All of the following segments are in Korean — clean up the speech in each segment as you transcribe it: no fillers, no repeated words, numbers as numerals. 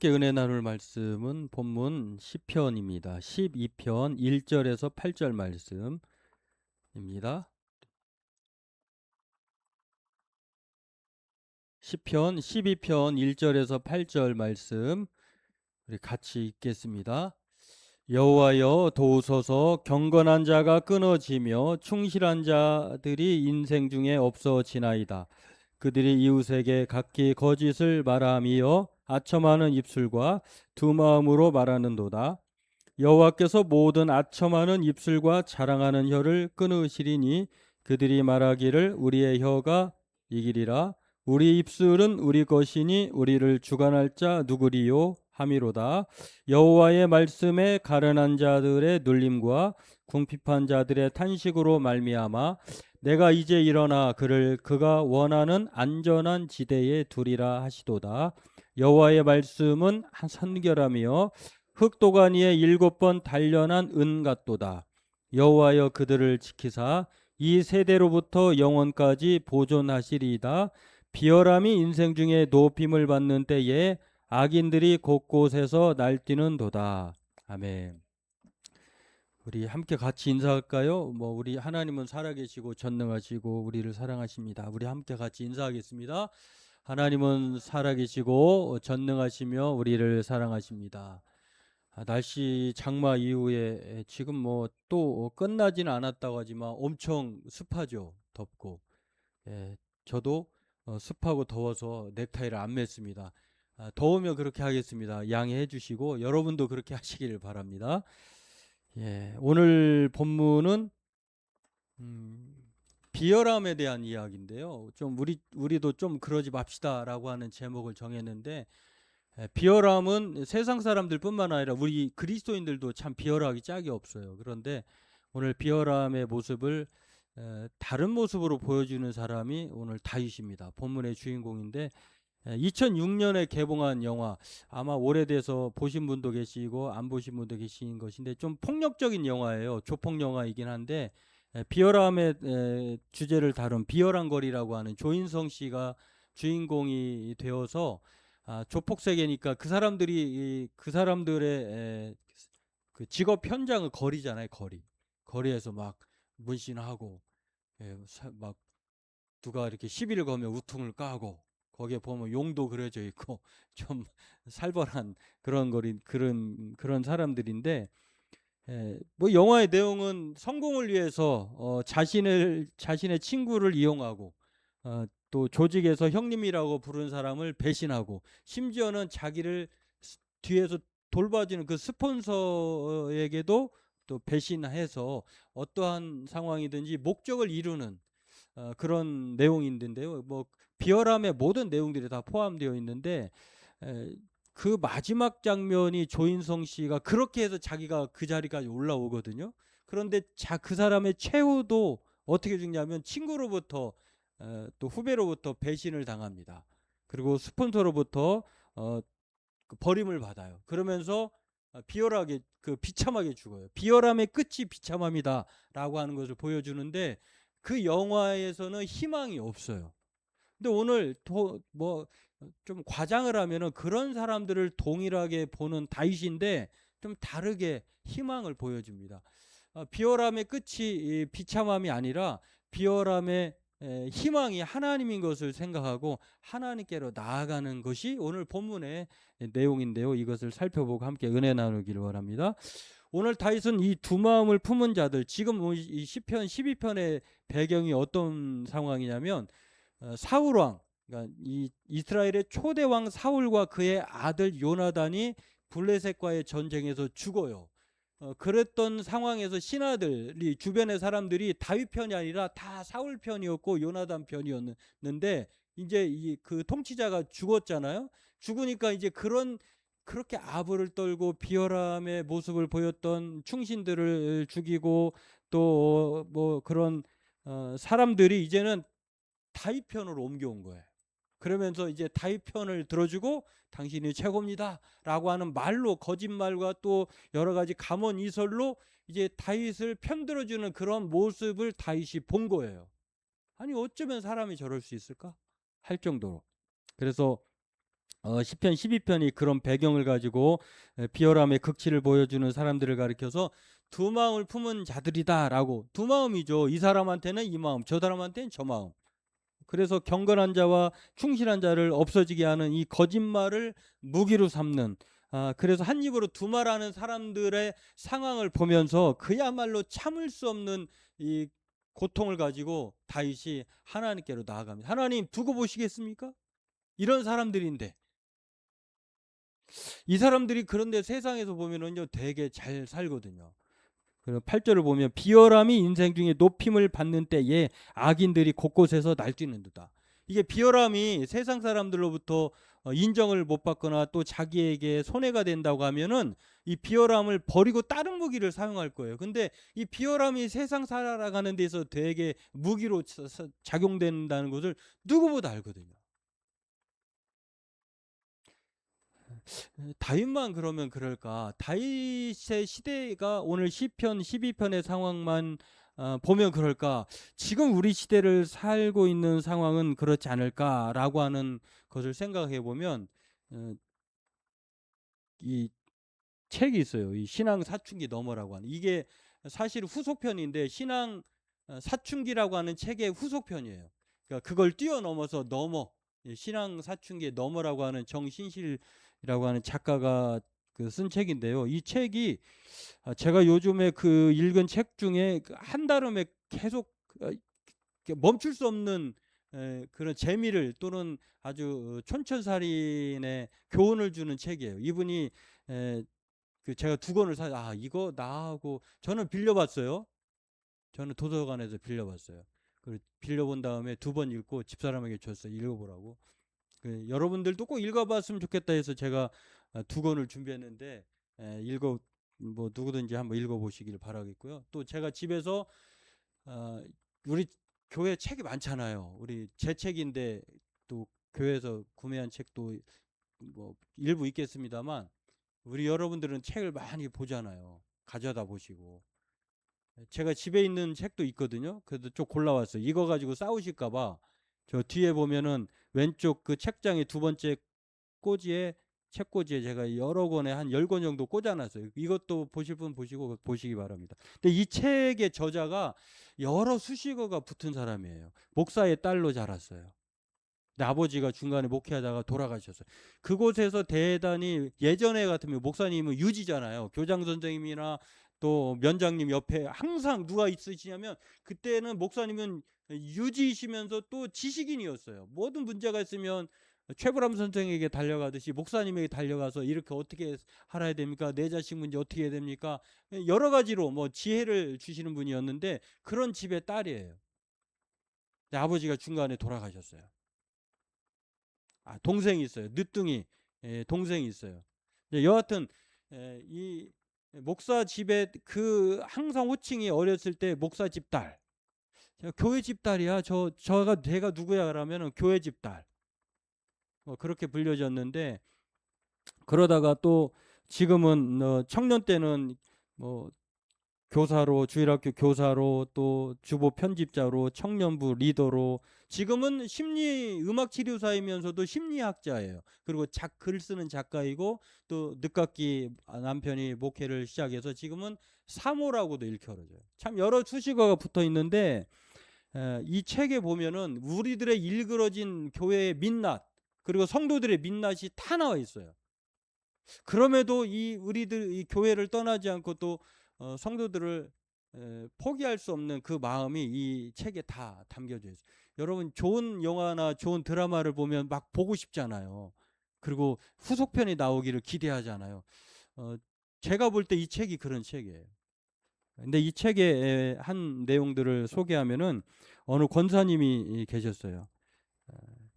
함께 은혜 나눌 말씀은 본문 시편입니다. 12편 1절에서 8절 말씀입니다. 시편 12편 1절에서 8절 말씀 우리 같이 읽겠습니다. 여호와여 도우소서. 경건한 자가 끊어지며 충실한 자들이 인생 중에 없어지나이다. 그들이 이웃에게 각기 거짓을 말하며 아첨하는 입술과 두 마음으로 말하는도다. 여호와께서 모든 아첨하는 입술과 자랑하는 혀를 끊으시리니 그들이 말하기를 우리의 혀가 이기리라. 우리 입술은 우리 것이니 우리를 주관할 자 누구리요 하미로다. 여호와의 말씀에 가련한 자들의 눌림과 궁핍한 자들의 탄식으로 말미암아 내가 이제 일어나 그를 그가 원하는 안전한 지대에 두리라 하시도다. 여호와의 말씀은 선결하며 흑도가니에 7번 단련한 은 같도다. 여호와여 그들을 지키사 이 세대로부터 영원까지 보존하시리이다. 비열함이 인생 중에 높임을 받는 때에 악인들이 곳곳에서 날뛰는도다. 아멘. 우리 함께 같이 인사할까요? 우리 하나님은 살아계시고 전능하시고 우리를 사랑하십니다. 우리 함께 같이 인사하겠습니다. 하나님은 살아계시고 전능하시며 우리를 사랑하십니다. 날씨 장마 이후에 지금 또 끝나지는 않았다고 하지만 엄청 습하죠. 덥고. 저도 습하고 더워서 넥타이를 안 맸습니다. 더우면 그렇게 하겠습니다. 양해해 주시고 여러분도 그렇게 하시기를 바랍니다. 오늘 본문은 비열함에 대한 이야기인데요. 좀 우리도 좀 그러지 맙시다라고 하는 제목을 정했는데, 비열함은 세상 사람들뿐만 아니라 우리 그리스도인들도 참 비열하기 짝이 없어요. 그런데 오늘 비열함의 모습을 다른 모습으로 보여주는 사람이 오늘 다윗입니다. 본문의 주인공인데 2006년에 개봉한 영화, 아마 오래돼서 보신 분도 계시고 안 보신 분도 계신 것인데 좀 폭력적인 영화예요. 조폭 영화이긴 한데 비열함의 주제를 다룬 비열한 거리라고 하는 조인성 씨가 주인공이 되어서 조폭 세계니까 그 사람들의 그 직업 현장을 거리잖아요. 거리에서 막 문신하고 막 누가 이렇게 시비를 걸면 우퉁을 까고 거기에 보면 용도 그려져 있고 좀 살벌한 그런 사람들인데, 영화의 내용은 성공을 위해서 자신의 친구를 이용하고 또 조직에서 형님이라고 부른 사람을 배신하고 심지어는 자기를 뒤에서 돌봐주는 그 스폰서에게도 또 배신해서 어떠한 상황이든지 목적을 이루는 그런 내용인데요. 비열함의 모든 내용들이 다 포함되어 있는데 그 마지막 장면이 조인성 씨가 그렇게 해서 자기가 그 자리까지 올라오거든요. 그런데 그 사람의 최후도 어떻게 죽냐면 친구로부터 또 후배로부터 배신을 당합니다. 그리고 스폰서로부터 그 버림을 받아요. 그러면서 비열하게 비참하게 죽어요. 비열함의 끝이 비참함이다라고 하는 것을 보여주는데 그 영화에서는 희망이 없어요. 근데 오늘 좀 과장을 하면은 그런 사람들을 동일하게 보는 다윗인데 좀 다르게 희망을 보여줍니다. 비열함의 끝이 비참함이 아니라 비열함의 희망이 하나님인 것을 생각하고 하나님께로 나아가는 것이 오늘 본문의 내용인데요. 이것을 살펴보고 함께 은혜 나누기를 원합니다. 오늘 다윗은 이 두 마음을 품은 자들, 지금 이 시편 12편의 배경이 어떤 상황이냐면 사울왕, 그러니까 이 이스라엘의 초대왕 사울과 그의 아들 요나단이 블레셋과의 전쟁에서 죽어요. 그랬던 상황에서 신하들이, 주변의 사람들이 다윗 편이 아니라 다 사울 편이었고 요나단 편이었는데 이제 그 통치자가 죽었잖아요. 죽으니까 이제 그렇게 아부를 떨고 비열함의 모습을 보였던 충신들을 죽이고 또 그런 사람들이 이제는 다윗 편으로 옮겨온 거예요. 그러면서 이제 다윗 편을 들어주고 당신이 최고입니다 라고 하는 말로, 거짓말과 또 여러 가지 감언 이설로 이제 다윗을 편들어주는 그런 모습을 다윗이 본 거예요. 아니 어쩌면 사람이 저럴 수 있을까 할 정도로. 그래서 시편 12편이 그런 배경을 가지고 비열함의 극치를 보여주는 사람들을 가리켜서 두 마음을 품은 자들이다라고. 두 마음이죠. 이 사람한테는 이 마음, 저 사람한테는 저 마음. 그래서 경건한 자와 충실한 자를 없어지게 하는 이 거짓말을 무기로 삼는, 그래서 한 입으로 두 말하는 사람들의 상황을 보면서 그야말로 참을 수 없는 이 고통을 가지고 다윗이 하나님께로 나아갑니다. 하나님 두고 보시겠습니까? 이런 사람들인데, 이 사람들이 그런데 세상에서 보면은요 되게 잘 살거든요. 그리고 8절을 보면 비열함이 인생 중에 높임을 받는 때에 악인들이 곳곳에서 날뛰는도다. 이게 비열함이 세상 사람들로부터 인정을 못 받거나 또 자기에게 손해가 된다고 하면은 이 비열함을 버리고 다른 무기를 사용할 거예요. 근데 이 비열함이 세상 살아가는 데서 되게 무기로 작용된다는 것을 누구보다 알거든요. 다윗만 그러면 그럴까? 다윗의 시대가 오늘 시편 12편의 상황만 보면 그럴까? 지금 우리 시대를 살고 있는 상황은 그렇지 않을까라고 하는 것을 생각해 보면 어, 이 책이 있어요. 이 신앙 사춘기 너머라고 하는, 이게 사실 후속편인데 신앙 사춘기라고 하는 책의 후속편이에요. 그러니까 그걸 뛰어넘어서 넘어, 신앙 사춘기의 너머라고 하는 정신실이라고 하는 작가가 그 쓴 책인데요. 이 책이 제가 요즘에 그 읽은 책 중에 그 한달음에 계속 멈출 수 없는 그런 재미를 또는 아주 촌철살인의 교훈을 주는 책이에요. 이분이 그 제가 두 권을 이거 나하고 저는 빌려봤어요. 저는 도서관에서 빌려봤어요. 그 빌려본 다음에 두 번 읽고 집사람에게 줬어요. 읽어보라고. 여러분들도 꼭 읽어봤으면 좋겠다 해서 제가 두 권을 준비했는데 읽어 뭐 누구든지 한번 읽어보시길 바라겠고요. 또 제가 집에서 어, 우리 교회 책이 많잖아요. 우리 제 책인데 또 교회에서 구매한 책도 뭐 일부 있겠습니다만 우리 여러분들은 책을 많이 보잖아요. 가져다 보시고. 제가 집에 있는 책도 있거든요. 그래도 좀 골라왔어요. 이거 가지고 싸우실까봐 저 뒤에 보면은 왼쪽 그 책장의 두 번째 꼬지에, 책꽂이에 제가 여러 권에 한 10권 정도 꽂아놨어요. 이것도 보실 분 보시고 보시기 바랍니다. 근데 이 책의 저자가 여러 수식어가 붙은 사람이에요. 목사의 딸로 자랐어요. 근데 아버지가 중간에 목회하다가 돌아가셨어요. 그곳에서 대단히, 예전에 같으면 목사님은 유지잖아요. 교장 선생님이나 또 면장님 옆에 항상 누가 있으시냐면 그때는 목사님은 유지이시면서 또 지식인이었어요. 모든 문제가 있으면 최불암 선생에게 달려가듯이 목사님에게 달려가서 이렇게 어떻게 살아야 됩니까? 내 자식 문제 어떻게 해야 됩니까? 여러 가지로 뭐 지혜를 주시는 분이었는데 그런 집의 딸이에요. 근데 아버지가 중간에 돌아가셨어요. 동생이 있어요. 늦둥이 동생이 있어요. 여하튼 이 목사 집에 그 항상 호칭이 어렸을 때 목사 집 딸. 교회 집 딸이야. 저가 내가 누구야 그러면은 교회 집 딸. 그렇게 불려졌는데 그러다가 또 지금은 청년 때는 뭐 교사로, 주일학교 교사로, 또 주보 편집자로, 청년부 리더로, 지금은 심리 음악 치료사이면서도 심리학자예요. 그리고 글 쓰는 작가이고 또 늦깎이 남편이 목회를 시작해서 지금은 사모라고도 일컬어져요. 참 여러 수식어가 붙어 있는데 이 책에 보면은 우리들의 일그러진 교회의 민낯, 그리고 성도들의 민낯이 다 나와 있어요. 그럼에도 이 우리들 이 교회를 떠나지 않고 또 성도들을 포기할 수 없는 그 마음이 이 책에 다 담겨져 있어요. 여러분 좋은 영화나 좋은 드라마를 보면 막 보고 싶잖아요. 그리고 후속편이 나오기를 기대하잖아요. 어, 제가 볼 때 이 책이 그런 책이에요. 근데 이 책의 한 내용들을 소개하면은 어느 권사님이 계셨어요.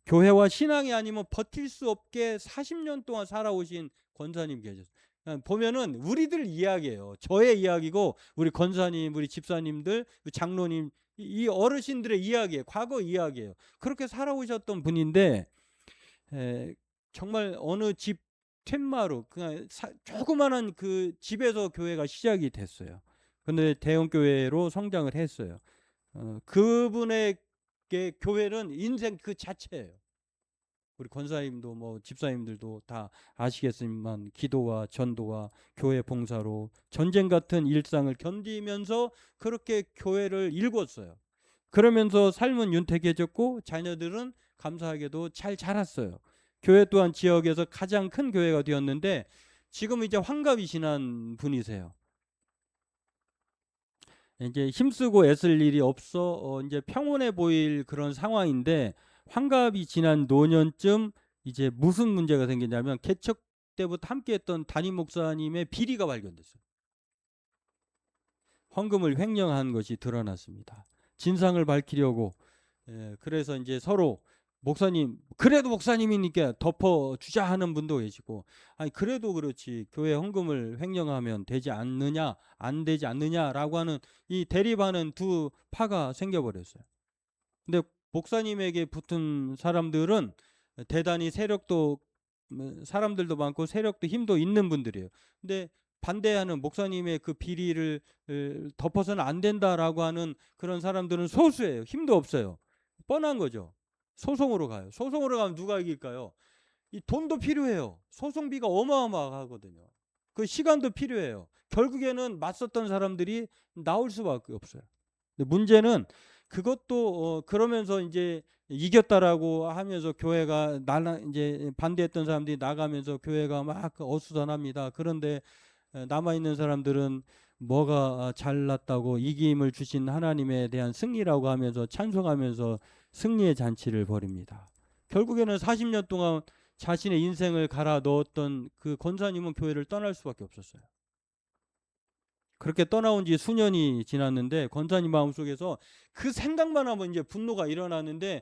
교회와 신앙이 아니면 버틸 수 없게 40년 동안 살아오신 권사님 계셨어요. 보면은 우리들 이야기예요. 저의 이야기고 우리 권사님, 우리 집사님들, 장로님, 이 어르신들의 이야기예요. 과거 이야기예요. 그렇게 살아오셨던 분인데 정말 어느 집 툇마루, 그냥 조그마한 그 집에서 교회가 시작이 됐어요. 근데 대형 교회로 성장을 했어요. 그분의 교회는 인생 그 자체예요. 우리 권사님도 뭐 집사님들도 다 아시겠지만 기도와 전도와 교회 봉사로 전쟁 같은 일상을 견디면서 그렇게 교회를 일궜어요. 그러면서 삶은 윤택해졌고 자녀들은 감사하게도 잘 자랐어요. 교회 또한 지역에서 가장 큰 교회가 되었는데 지금 이제 환갑이 지난 분이세요. 이제 힘쓰고 애쓸 일이 없어 이제 평온해 보일 그런 상황인데 환갑이 지난 노년쯤 이제 무슨 문제가 생기냐면 개척 때부터 함께했던 담임 목사님의 비리가 발견됐어요. 헌금을 횡령한 것이 드러났습니다. 진상을 밝히려고 그래서 이제 서로 목사님 그래도 목사님이니까 덮어주자 하는 분도 계시고 아니 그래도 그렇지 교회 헌금을 횡령하면 되지 않느냐 안 되지 않느냐라고 하는 이 대립하는 두 파가 생겨버렸어요. 근데 목사님에게 붙은 사람들은 대단히 세력도 사람들도 많고 세력도 힘도 있는 분들이에요. 근데 반대하는 목사님의 그 비리를 덮어서는 안 된다라고 하는 그런 사람들은 소수예요. 힘도 없어요. 뻔한 거죠. 소송으로 가요. 소송으로 가면 누가 이길까요? 이 돈도 필요해요. 소송비가 어마어마하거든요. 그 시간도 필요해요. 결국에는 맞섰던 사람들이 나올 수밖에 없어요. 근데 문제는 그것도 그러면서 이제 이겼다라고 하면서 교회가 이제 반대했던 사람들이 나가면서 교회가 막 어수선합니다. 그런데 남아 있는 사람들은 뭐가 잘났다고 이김을 주신 하나님에 대한 승리라고 하면서 찬송하면서 승리의 잔치를 벌입니다. 결국에는 40년 동안 자신의 인생을 갈아 넣었던 그 권사님은 교회를 떠날 수밖에 없었어요. 그렇게 떠나온 지 수년이 지났는데 권사님 마음속에서 그 생각만 하면 이제 분노가 일어나는데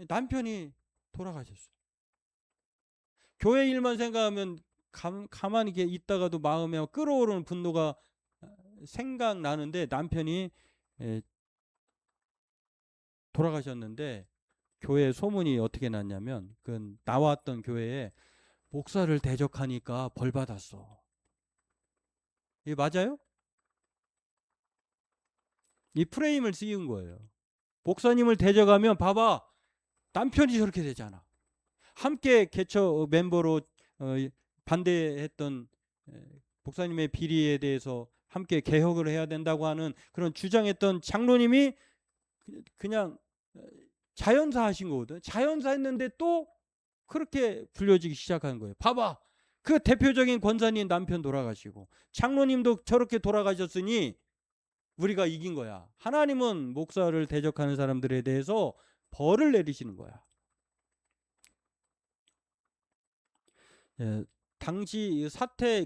남편이 돌아가셨어요. 교회 일만 생각하면 가만히 이렇게 있다가도 마음에 끓어오르는 분노가 생각나는데 남편이 돌아가셨는데 교회 소문이 어떻게 났냐면 그 나왔던 교회에 목사를 대적하니까 벌 받았어. 이게 맞아요? 이 프레임을 씌운 거예요. 목사님을 대적하면 봐봐 남편이 저렇게 되잖아. 함께 개척 멤버로 반대했던 목사님의 비리에 대해서 함께 개혁을 해야 된다고 하는 그런 주장했던 장로님이 그냥 자연사 하신 거거든. 자연사 했는데 또 그렇게 불려지기 시작한 거예요. 봐봐. 그 대표적인 권사님 남편 돌아가시고 장로님도 저렇게 돌아가셨으니 우리가 이긴 거야. 하나님은 목사를 대적하는 사람들에 대해서 벌을 내리시는 거야. 당시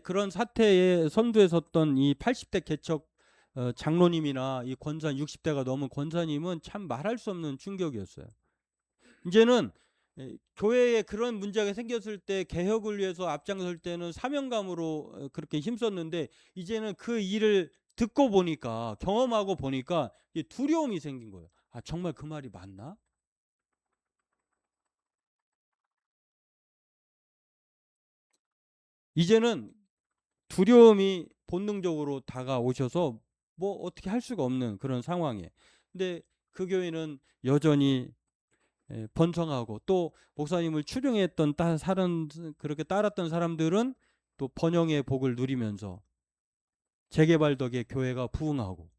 그런 사태에 선두에 섰던 이 80대 개척 장로님이나 이 권사 60대가 넘은 권사님은 참 말할 수 없는 충격이었어요. 이제는 교회에 그런 문제가 생겼을 때 개혁을 위해서 앞장설 때는 사명감으로 그렇게 힘썼는데 이제는 그 일을 듣고 보니까 경험하고 보니까 두려움이 생긴 거예요. 아 정말 그 말이 맞나? 이제는 두려움이 본능적으로 다가오셔서 뭐 어떻게 할 수가 없는 그런 상황에. 근데 그 교회는 여전히 번성하고 또 목사님을 추종했던 그렇게 따랐던 사람들은 또 번영의 복을 누리면서 재개발 덕에 교회가 부흥하고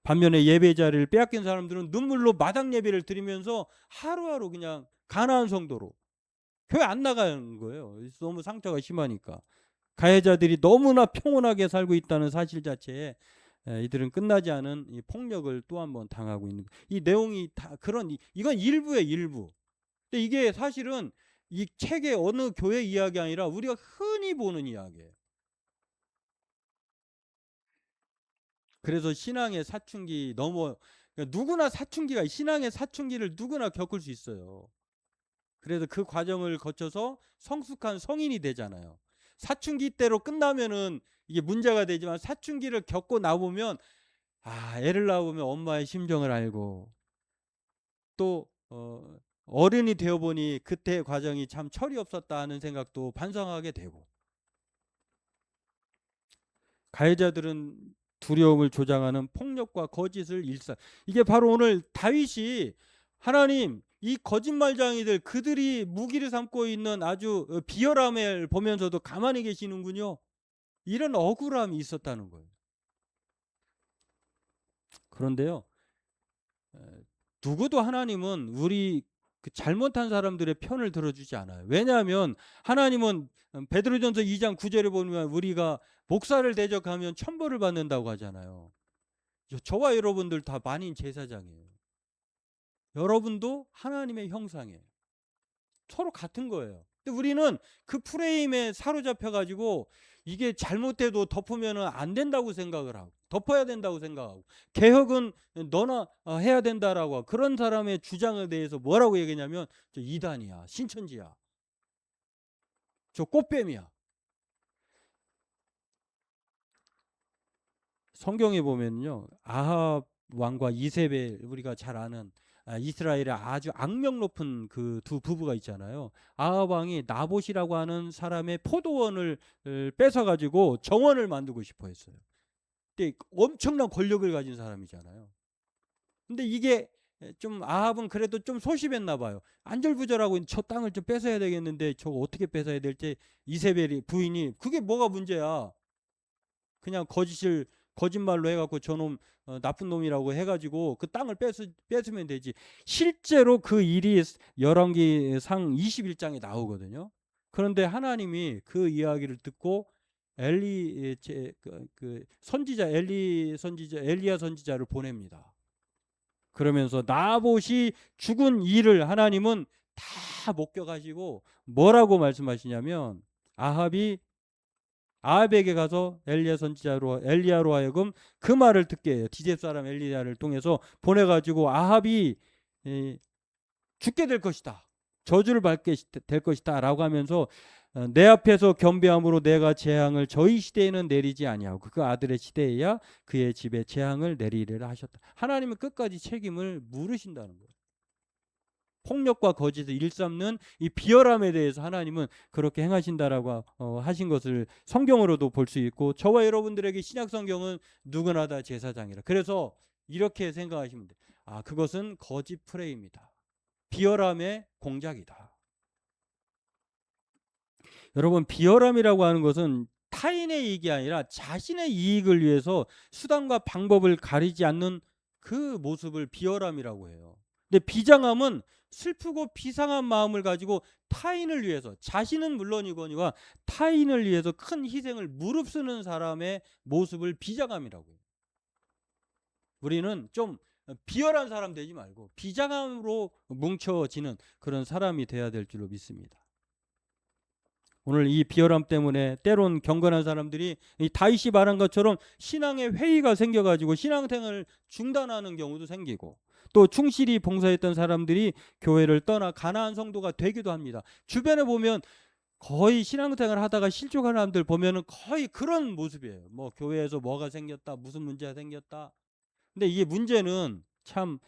반면에 예배 자리를 빼앗긴 사람들은 눈물로 마당 예배를 드리면서 하루하루 그냥 가난한 성도로 교회 안 나가는 거예요. 너무 상처가 심하니까. 가해자들이 너무나 평온하게 살고 있다는 사실 자체에 이들은 끝나지 않은 이 폭력을 또 한 번 당하고 있는 이 내용이 다 그런 이건 일부의 일부. 근데 이게 사실은 이 책의 어느 교회 이야기 아니라 우리가 흔히 보는 이야기예요. 그래서 신앙의 사춘기 그러니까 누구나 신앙의 사춘기를 누구나 겪을 수 있어요. 그래서 그 과정을 거쳐서 성숙한 성인이 되잖아요. 사춘기 때로 끝나면은 이게 문제가 되지만 사춘기를 겪고 나보면 애를 낳아보면 엄마의 심정을 알고 또 어른이 되어보니 그때의 과정이 참 철이 없었다 하는 생각도 반성하게 되고 가해자들은 두려움을 조장하는 폭력과 거짓을 이게 바로 오늘 다윗이 하나님 이 거짓말쟁이들, 그들이 무기를 삼고 있는 아주 비열함을 보면서도 가만히 계시는군요. 이런 억울함이 있었다는 거예요. 그런데요, 누구도 하나님은 우리 그 잘못한 사람들의 편을 들어주지 않아요. 왜냐하면 하나님은 베드로전서 2장 9절에 보면 우리가 목사를 대적하면 천벌을 받는다고 하잖아요. 저와 여러분들 다 만인 제사장이에요. 여러분도 하나님의 형상이에요. 서로 같은 거예요. 근데 우리는 그 프레임에 사로잡혀 가지고 이게 잘못돼도 덮으면 안 된다고 생각을 하고, 덮어야 된다고 생각하고, 개혁은 너나 해야 된다라고 하고, 그런 사람의 주장에 대해서 뭐라고 얘기냐면 저 이단이야, 신천지야, 저 꽃뱀이야. 성경에 보면요, 아합 왕과 이세벨, 우리가 잘 아는 이스라엘의 아주 악명 높은 그 두 부부가 있잖아요. 아합 왕이 나봇이라고 하는 사람의 포도원을 뺏어 가지고 정원을 만들고 싶어 했어요. 근데 엄청난 권력을 가진 사람이잖아요. 근데 이게 좀 아합은 그래도 좀 소심했나 봐요. 안절부절하고 저 땅을 좀 뺏어야 되겠는데 저거 어떻게 뺏어야 될지. 이세벨이 부인이 그게 뭐가 문제야. 그냥 거짓말로 해갖고 저놈 나쁜 놈이라고 해가지고 그 땅을 뺏으면 되지. 실제로 그 일이 열왕기상 21장에 나오거든요. 그런데 하나님이 그 이야기를 듣고 엘리야 선지자를 보냅니다. 그러면서 나봇이 죽은 일을 하나님은 다 목격하시고 뭐라고 말씀하시냐면 아합에게 가서 엘리야로 하여금 그 말을 듣게 해요. 디셉 사람 엘리야를 통해서 보내가지고 아합이 죽게 될 것이다, 저주를 받게 될 것이다 라고 하면서 내 앞에서 겸비함으로 내가 재앙을 저희 시대에는 내리지 아니하고 그 아들의 시대에야 그의 집에 재앙을 내리리라 하셨다. 하나님은 끝까지 책임을 물으신다는 거예요. 폭력과 거짓을 일삼는 이 비열함에 대해서 하나님은 그렇게 행하신다라고 하신 것을 성경으로도 볼 수 있고, 저와 여러분들에게 신약 성경은 누구나 다 제사장이라. 그래서 이렇게 생각하시면 돼요. 그것은 거짓 프레임이다, 비열함의 공작이다. 여러분, 비열함이라고 하는 것은 타인의 이익이 아니라 자신의 이익을 위해서 수단과 방법을 가리지 않는 그 모습을 비열함이라고 해요. 근데 비장함은 슬프고 비상한 마음을 가지고 타인을 위해서, 자신은 물론이거니와 타인을 위해서 큰 희생을 무릅쓰는 사람의 모습을 비장함이라고 해요. 우리는 좀 비열한 사람 되지 말고 비장함으로 뭉쳐지는 그런 사람이 돼야 될 줄로 믿습니다. 오늘 이 비열함 때문에 때론 경건한 사람들이 이 다윗이 말한 것처럼 신앙의 회의가 생겨가지고 신앙생활을 중단하는 경우도 생기고, 또 충실히 봉사했던 사람들이 교회를 떠나 가나안 성도가 되기도 합니다. 주변에 보면 거의 신앙생활을 하다가 실족하는 사람들 보면은 거의 그런 모습이에요. 뭐 교회에서 뭐가 생겼다, 무슨 문제가 생겼다. 근데 이게 문제는 참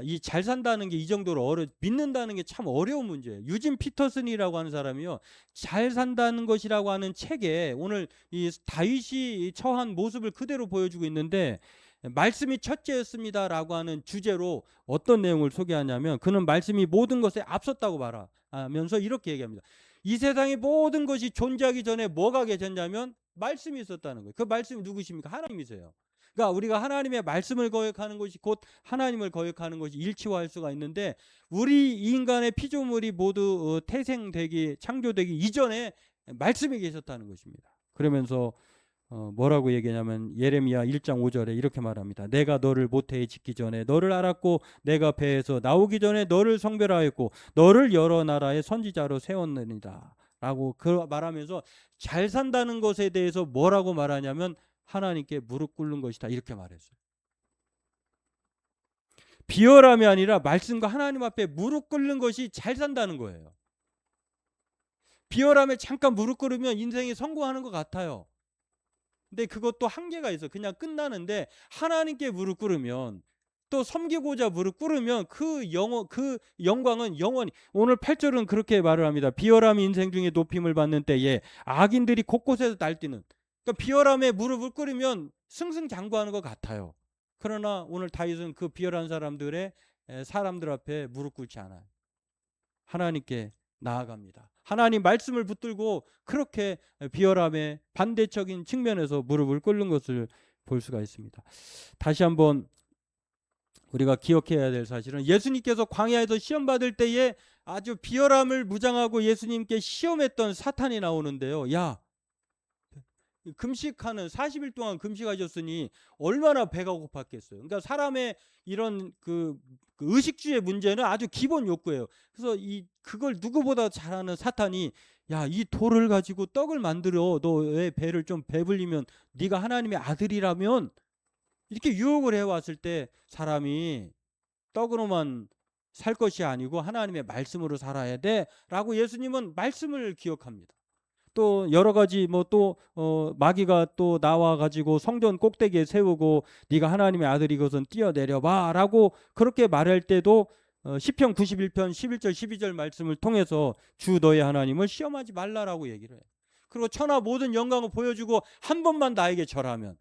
이 잘 산다는 게 이 정도로 믿는다는 게 참 어려운 문제예요. 유진 피터슨이라고 하는 사람이요, 잘 산다는 것이라고 하는 책에 오늘 이 다윗이 처한 모습을 그대로 보여주고 있는데, 말씀이 첫째였습니다라고 하는 주제로 어떤 내용을 소개하냐면, 그는 말씀이 모든 것에 앞섰다고 말하면서 이렇게 얘기합니다. 이 세상의 모든 것이 존재하기 전에 뭐가 계셨냐면 말씀이 있었다는 거예요. 그 말씀이 누구십니까? 하나님이세요. 그러니까 우리가 하나님의 말씀을 거역하는 것이 곧 하나님을 거역하는 것이 일치화할 수가 있는데, 우리 인간의 피조물이 모두 창조되기 이전에 말씀이 계셨다는 것입니다. 그러면서 뭐라고 얘기하냐면 예레미야 1장 5절에 이렇게 말합니다. 내가 너를 모태에 짓기 전에 너를 알았고 내가 배에서 나오기 전에 너를 성별하였고 너를 여러 나라의 선지자로 세웠느니라 라고 말하면서 잘 산다는 것에 대해서 뭐라고 말하냐면 하나님께 무릎 꿇는 것이다, 이렇게 말했어요. 비열함이 아니라 말씀과 하나님 앞에 무릎 꿇는 것이 잘 산다는 거예요. 비열함에 잠깐 무릎 꿇으면 인생이 성공하는 것 같아요. 근데 그것도 한계가 있어. 그냥 끝나는데 하나님께 무릎 꿇으면, 또 섬기고자 무릎 꿇으면 그 영광은 영원히. 오늘 8절은 그렇게 말을 합니다. 비열함이 인생 중에 높임을 받는 때에 악인들이 곳곳에서 날뛰는. 그러니까 비열함에 무릎을 꿇으면 승승장구하는 것 같아요. 그러나 오늘 다윗은 그 비열한 사람들의 사람들 앞에 무릎 꿇지 않아요. 하나님께 나아갑니다. 하나님 말씀을 붙들고 그렇게 비열함의 반대적인 측면에서 무릎을 꿇는 것을 볼 수가 있습니다. 다시 한번 우리가 기억해야 될 사실은 예수님께서 광야에서 시험 받을 때에 아주 비열함을 무장하고 예수님께 시험했던 사탄이 나오는데요. 야, 금식하는 40일 동안 금식하셨으니 얼마나 배가 고팠겠어요. 그러니까 사람의 이런 그 의식주의 문제는 아주 기본 욕구예요. 그래서 그걸 누구보다 잘하는 사탄이 야, 이 돌을 가지고 떡을 만들어 너의 배를 좀 배불리면 네가 하나님의 아들이라면 이렇게 유혹을 해왔을 때 사람이 떡으로만 살 것이 아니고 하나님의 말씀으로 살아야 돼라고 예수님은 말씀을 기억합니다. 또 여러 가지 마귀가 또 나와 가지고 성전 꼭대기에 세우고 네가 하나님의 아들이거든 뛰어내려 봐라고 그렇게 말할 때도 시편 91편 11절 12절 말씀을 통해서 주 너의 하나님을 시험하지 말라라고 얘기를 해요. 그리고 천하 모든 영광을 보여주고 한 번만 나에게 절하면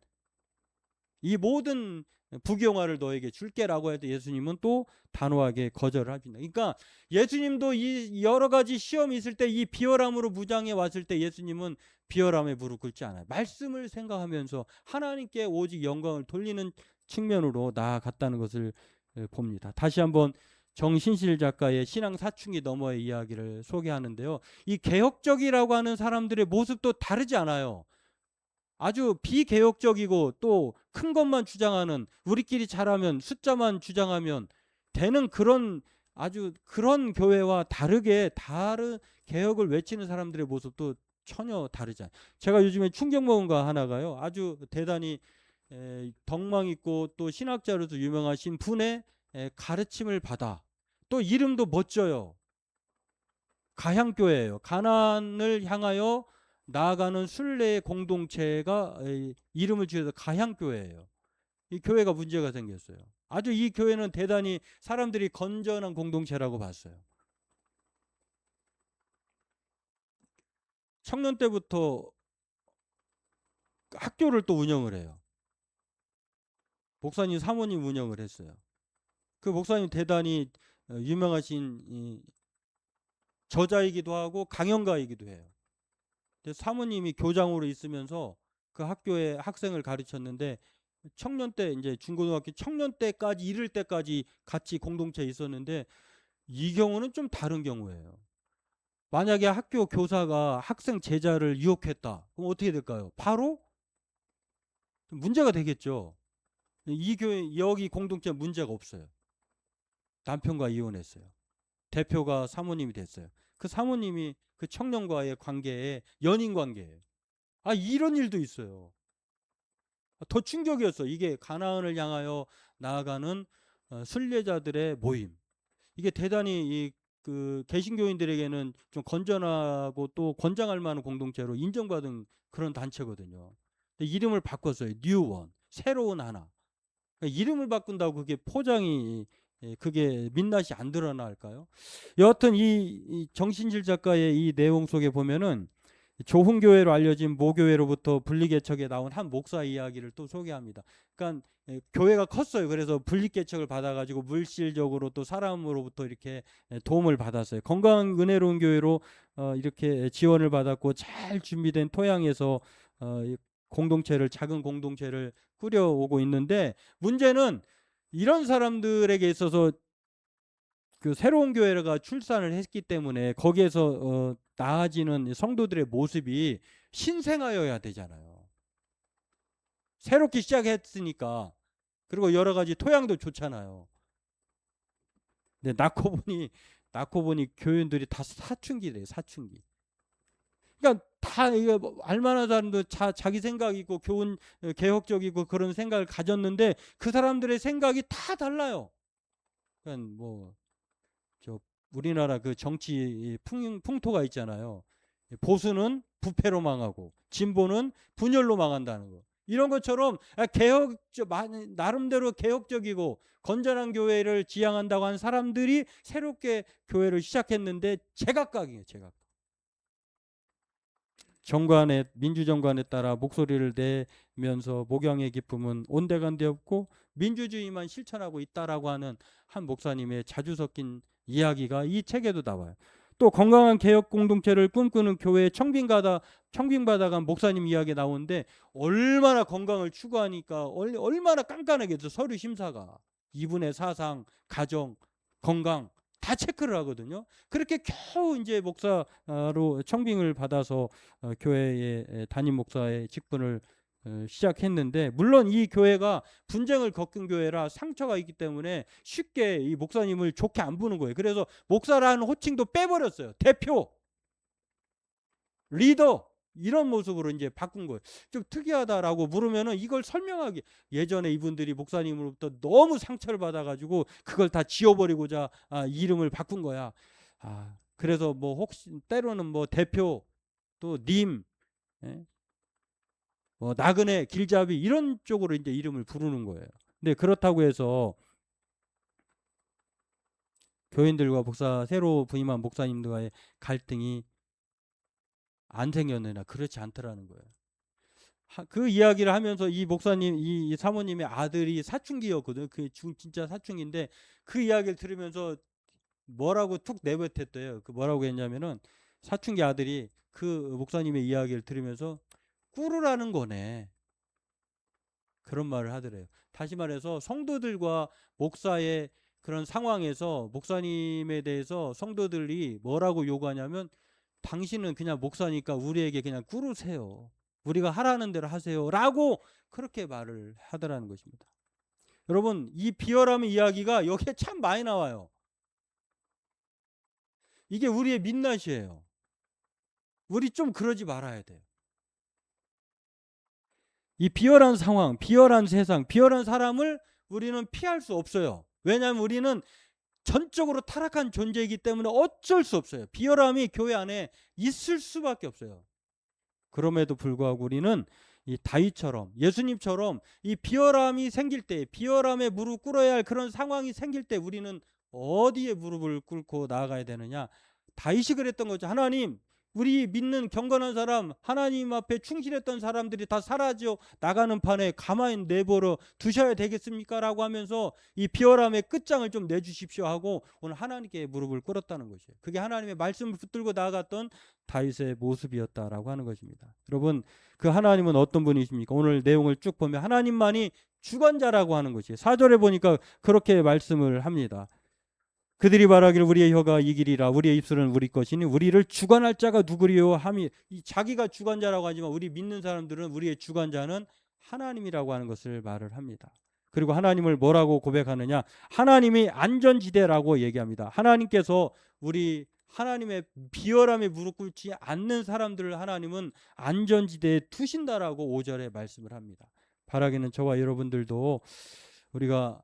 이 모든 부경화를 너에게 줄게라고 해도 예수님은 또 단호하게 거절을 하십니다. 그러니까 예수님도 이 여러 가지 시험이 있을 때 이 비열함으로 무장해 왔을 때 예수님은 비열함에 무릎 꿇지 않아요. 말씀을 생각하면서 하나님께 오직 영광을 돌리는 측면으로 나아갔다는 것을 봅니다. 다시 한번 정신실 작가의 신앙 사춘기 너머의 이야기를 소개하는데요. 이 개혁적이라고 하는 사람들의 모습도 다르지 않아요. 아주 비개혁적이고 또 큰 것만 주장하는 우리끼리 잘하면 숫자만 주장하면 되는 그런 아주 그런 교회와 다르게 다른 개혁을 외치는 사람들의 모습도 전혀 다르잖아요. 제가 요즘에 충격 먹은 거 하나가요. 아주 대단히 덕망 있고 또 신학자로도 유명하신 분의 가르침을 받아 또 이름도 멋져요. 가향교회예요. 가나안을 향하여 나아가는 순례 공동체가 이름을 지어서 가향교회예요. 이 교회가 문제가 생겼어요. 아주 이 교회는 대단히 사람들이 건전한 공동체라고 봤어요. 청년 때부터 학교를 또 운영을 해요. 목사님 사모님 운영을 했어요. 그 목사님 대단히 유명하신 저자이기도 하고 강연가이기도 해요. 사모님이 교장으로 있으면서 그 학교에 학생을 가르쳤는데 청년 때 이제 중고등학교 청년 때까지 이를 때까지 같이 공동체에 있었는데 이 경우는 좀 다른 경우예요. 만약에 학교 교사가 학생 제자를 유혹했다. 그럼 어떻게 될까요? 바로 문제가 되겠죠. 이 교회 여기 공동체 문제가 없어요. 남편과 이혼했어요. 대표가 사모님이 됐어요. 그 사모님이 그 청년과의 관계에 연인 관계예요. 아, 이런 일도 있어요. 더 충격이었어. 이게 가나안을 향하여 나아가는 순례자들의 모임. 이게 대단히 그 개신교인들에게는 좀 건전하고 또 권장할 만한 공동체로 인정받은 그런 단체거든요. 이름을 바꿨어요. 뉴원, 새로운 하나. 그러니까 이름을 바꾼다고 그게 포장이 그게 민낯이 안 드러날까요? 여하튼 이 정신질 작가의 이 내용 속에 보면은 조훈교회로 알려진 모교회로부터 분리개척에 나온 한 목사 이야기를 또 소개합니다. 그러니까 교회가 컸어요. 그래서 분리개척을 받아가지고 물질적으로 또 사람으로부터 이렇게 도움을 받았어요. 건강 은혜로운 교회로 이렇게 지원을 받았고 잘 준비된 토양에서 공동체를 작은 공동체를 꾸려오고 있는데 문제는 이런 사람들에게 있어서 그 새로운 교회가 출산을 했기 때문에 거기에서 나아지는 성도들의 모습이 신생하여야 되잖아요. 새롭게 시작했으니까. 그리고 여러 가지 토양도 좋잖아요. 근데 낳고 보니 교인들이 다 사춘기래요. 사춘기. 그러니까 다 이거 알만한 사람도 자기 생각이고 교훈 개혁적이고 그런 생각을 가졌는데 그 사람들의 생각이 다 달라요. 그러니까 저 우리나라 그 정치 풍토가 있잖아요. 보수는 부패로 망하고 진보는 분열로 망한다는 거. 이런 것처럼 나름대로 개혁적이고 건전한 교회를 지향한다고 한 사람들이 새롭게 교회를 시작했는데 제각각이에요. 제각각. 정관에 민주정관에 따라 목소리를 내면서 목양의 기쁨은 온데간데 없고 민주주의만 실천하고 있다라고 하는 한 목사님의 자주 섞인 이야기가 이 책에도 나와요. 또 건강한 개혁 공동체를 꿈꾸는 교회에 청빙받아간 목사님 이야기 나오는데 얼마나 건강을 추구하니까 얼마나 깐깐하게 서류 심사가 이분의 사상, 가정, 건강 다 체크를 하거든요. 그렇게 겨우 이제 목사로 청빙을 받아서 교회의 담임 목사의 직분을 시작했는데, 물론 이 교회가 분쟁을 겪은 교회라 상처가 있기 때문에 쉽게 이 목사님을 좋게 안 보는 거예요. 그래서 목사라는 호칭도 빼버렸어요. 대표, 리더 이런 모습으로 이제 바꾼 거예요. 좀 특이하다라고 물으면은 이걸 설명하기, 예전에 이분들이 목사님으로부터 너무 상처를 받아가지고 그걸 다 지워버리고자 이름을 바꾼 거야. 그래서 뭐 혹시 때로는 뭐 대표, 또 님, 예? 뭐 나그네, 길잡이 이런 쪽으로 이제 이름을 부르는 거예요. 근데 그렇다고 해서 교인들과 새로 부임한 목사님들과의 갈등이 안 생겼느냐, 그렇지 않더라는 거예요. 그 이야기를 하면서 이 목사님, 이 사모님의 아들이 사춘기였거든요. 그 진짜 사춘기인데 그 이야기를 들으면서 뭐라고 툭 내뱉었대요. 그 뭐라고 했냐면은 사춘기 아들이 그 목사님의 이야기를 들으면서 꾸르라는 거네, 그런 말을 하더래요. 다시 말해서 성도들과 목사의 그런 상황에서 목사님에 대해서 성도들이 뭐라고 요구하냐면, 당신은 그냥 목사니까 우리에게 그냥 꾸르세요, 우리가 하라는 대로 하세요 라고 그렇게 말을 하더라는 것입니다. 여러분, 이 비열함의 이야기가 여기에 참 많이 나와요. 이게 우리의 민낯이에요. 우리 좀 그러지 말아야 돼요. 이 비열한 상황, 비열한 세상, 비열한 사람을 우리는 피할 수 없어요. 왜냐하면 우리는 전적으로 타락한 존재이기 때문에 어쩔 수 없어요. 비열함이 교회 안에 있을 수밖에 없어요. 그럼에도 불구하고 우리는 이 다윗처럼, 예수님처럼 이 비열함이 생길 때, 비열함에 무릎 꿇어야 할 그런 상황이 생길 때 우리는 어디에 무릎을 꿇고 나아가야 되느냐? 다윗이 그랬던 거죠. 하나님, 우리 믿는 경건한 사람, 하나님 앞에 충실했던 사람들이 다 사라져 나가는 판에 가만히 내버려 두셔야 되겠습니까? 라고 하면서 이 비열함의 끝장을 좀 내주십시오 하고 오늘 하나님께 무릎을 꿇었다는 것이에요. 그게 하나님의 말씀을 붙들고 나아갔던 다윗의 모습이었다라고 하는 것입니다. 여러분, 그 하나님은 어떤 분이십니까? 오늘 내용을 쭉 보면 하나님만이 주관자라고 하는 것이에요. 4절에 보니까 그렇게 말씀을 합니다. 그들이 말하기를 우리의 혀가 이기리라, 우리의 입술은 우리 것이니 우리를 주관할 자가 누구리요 함이, 자기가 주관자라고 하지만 우리 믿는 사람들은 우리의 주관자는 하나님이라고 하는 것을 말을 합니다. 그리고 하나님을 뭐라고 고백하느냐? 하나님이 안전지대라고 얘기합니다. 하나님께서 우리 하나님의 비열함에 무릎 꿇지 않는 사람들을 하나님은 안전지대에 두신다라고 5절에 말씀을 합니다. 바라기는 저와 여러분들도 우리가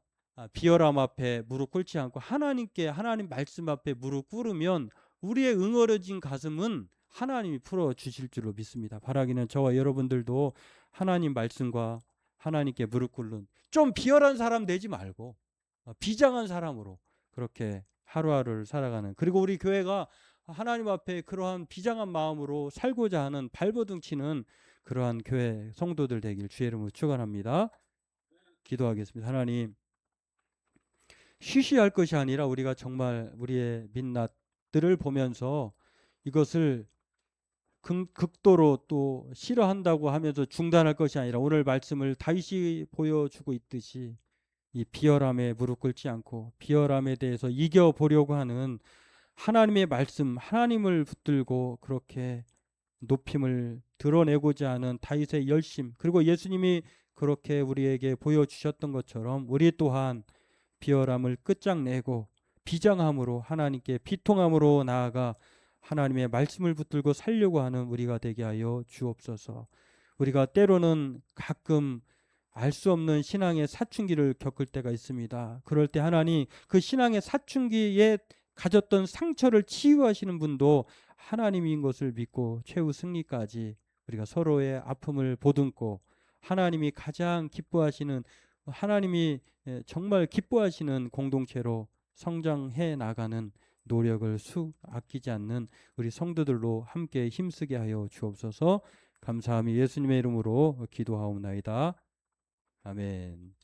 비열함 앞에 무릎 꿇지 않고 하나님께, 하나님 말씀 앞에 무릎 꿇으면 우리의 응어려진 가슴은 하나님이 풀어주실 줄로 믿습니다. 바라기는 저와 여러분들도 하나님 말씀과 하나님께 무릎 꿇는, 좀 비열한 사람 되지 말고 비장한 사람으로 그렇게 하루하루를 살아가는, 그리고 우리 교회가 하나님 앞에 그러한 비장한 마음으로 살고자 하는 발버둥 치는 그러한 교회 성도들 되길 주의 이름으로 축원합니다. 기도하겠습니다. 하나님, 쉬쉬할 것이 아니라 우리가 정말 우리의 민낯들을 보면서 이것을 극도로 또 싫어한다고 하면서 중단할 것이 아니라 오늘 말씀을 다윗이 보여주고 있듯이 이 비열함에 무릎 꿇지 않고 비열함에 대해서 이겨보려고 하는 하나님의 말씀, 하나님을 붙들고 그렇게 높임을 드러내고자 하는 다윗의 열심, 그리고 예수님이 그렇게 우리에게 보여주셨던 것처럼 우리 또한 비열함을 끝장내고 비장함으로 하나님께 비통함으로 나아가 하나님의 말씀을 붙들고 살려고 하는 우리가 되게 하여 주옵소서. 우리가 때로는 가끔 알 수 없는 신앙의 사춘기를 겪을 때가 있습니다. 그럴 때 하나님, 그 신앙의 사춘기에 가졌던 상처를 치유하시는 분도 하나님인 것을 믿고 최후 승리까지 우리가 서로의 아픔을 보듬고 하나님이 가장 기뻐하시는, 하나님이 정말 기뻐하시는 공동체로 성장해 나가는 노력을 아끼지 않는 우리 성도들로 함께 힘쓰게 하여 주옵소서. 감사함이 예수님의 이름으로 기도하옵나이다. 아멘.